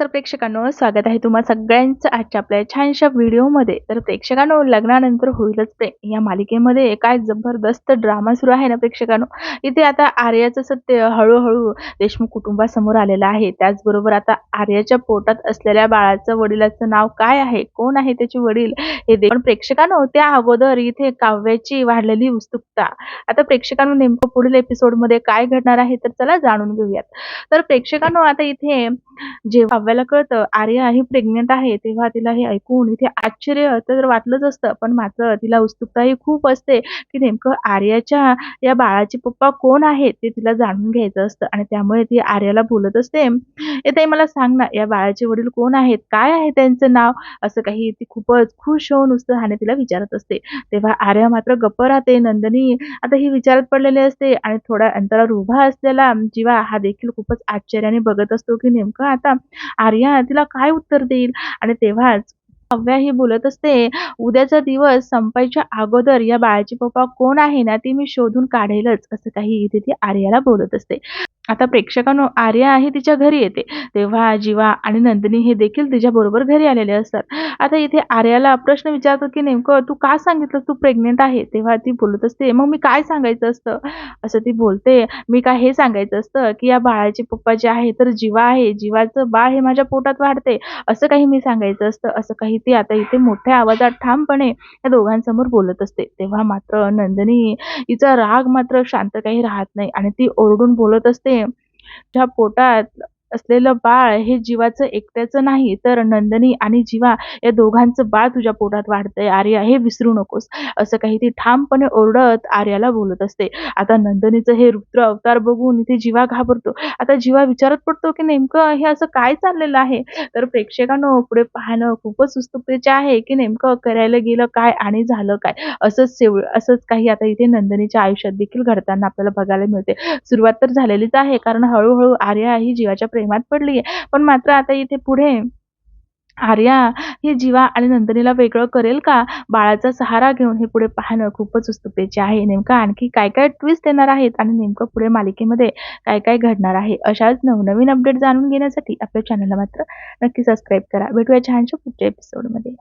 नमस्कार प्रेक्षकांनो, स्वागत आहे तुम्हा सगळ्यांचं आजच्या आपल्या छानशा व्हिडिओमध्ये. तर प्रेक्षकांनो, लग्नानंतर होईलच प्रेम या मालिकेमध्ये काय जबरदस्त ड्रामा सुरू आहे ना प्रेक्षकांनो. इथे आता आर्याचं सत्य हळूहळू देशमुख कुटुंबासमोर आलेलं आहे. त्याचबरोबर आता आर्याच्या पोटात असलेल्या बाळाचं वडिलाचं नाव काय आहे, कोण आहे त्याचे वडील हे पण प्रेक्षकांनो, त्या अगोदर इथे काव्याची वाढलेली उत्सुकता. आता प्रेक्षकांनो, नेमकं पुढील एपिसोडमध्ये काय घडणार आहे तर चला जाणून घेऊयात. तर प्रेक्षकांनो, आता इथे जेव्हा काव्याला कळतं आर्या ही प्रेग्नंट आहे, तेव्हा तिला हे ऐकून इथे आश्चर्य तर वाटलंच असतं, पण मात्र तिला उत्सुकताही खूप असते की नेमकं आर्याच्या या बाळाचे पप्पा कोण आहेत ते तिला जाणून घ्यायचं असतं. आणि त्यामुळे ती आर्याला बोलत असते, "ए ताई, मला सांग ना, या बाळाचे वडील कोण आहेत, काय आहे त्यांचं नाव?" असं काही ती खूपच खुश होऊन उत्साहाने तिला विचारत असते. तेव्हा आर्या मात्र गप्प राहते. नंदिनी आता ही विचारात पडलेली असते आणि थोड्या अंतरावर उभा असलेला जीवा हा देखील खूपच आश्चर्याने बघत असतो की नेमकं आता आर्या तिला काय उत्तर देईल. आणि तेव्हाच काव्या ही बोलत असते, "उद्याचा दिवस संपायच्या अगोदर या बाळाचे पप्पा कोण आहे ना, ते मी शोधून काढेलच." असं काही इथे ती आर्याला बोलत असते. आता प्रेक्षकांनो, आर्या आहे तिच्या घरी येते, तेव्हा जीवा आणि नंदिनी हे देखील तिच्याबरोबर घरी आलेले असतात. आता इथे आर्याला प्रश्न विचारतो की नेमकं तू का सांगितलं तू प्रेग्नंट आहे? तेव्हा ती बोलत असते, "मग मी काय सांगायचं असतं?" असं ती बोलते, "मी काय हे सांगायचं असतं की या बाळाचे पप्पा जे आहे तर जीवा आहे, जीवाचं बाळ हे माझ्या पोटात वाढते, असं काही मी सांगायचं असतं." असं काही ती आता इथे मोठ्या आवाजात ठामपणे या दोघांसमोर बोलत असते. तेव्हा मात्र नंदिनी हिचा राग मात्र शांत काही राहत नाही आणि ती ओरडून बोलत असते, "तुझ्या पोटात असलेलं बाळ हे जीवाचं एकट्याचं नाही, तर नंदिनी आणि जीवा या दोघांचं बाळ तुझ्या पोटात वाढतंय आर्या, हे विसरू नकोस." असं काही ती ठामपणे ओरडत आर्याला बोलत असते. आता नंदिनीचं हे रुद्र अवतार बघून इथे जीवा घाबरतो. आता जीवा विचारत पडतो की नेमकं हे असं काय चाललेलं आहे. तर प्रेक्षकांनो, पुढे पाहणं खूपच उत्सुकतेचे आहे की नेमकं करायला गेलं काय आणि झालं काय. असंच काही आता इथे नंदिनीच्या आयुष्यात देखील घडताना आपल्याला बघायला मिळते. सुरुवात तर झालेलीच आहे, कारण हळूहळू आर्या ही जीवाच्या प्रेमात पडली आहे. पण मात्र आता इथे पुढे आर्या ही जीवा आणि नंदिनीला वेगळं करेल का? बाळाचा सहारा घेऊन हे पुढे पाहणं खूपच उत्सुकतेचे आहे. नेमकं आणखी काय-काय ट्विस्ट येणार आहेत आणि नेमकं पुढे मालिकेमध्ये काय-काय घडणार आहे. अशाच नवनवीन अपडेट जाणून घेण्यासाठी आपल्या चॅनलला मात्र नक्की सबस्क्राईब करा. भेटूया छानशा पुढच्या एपिसोडमध्ये.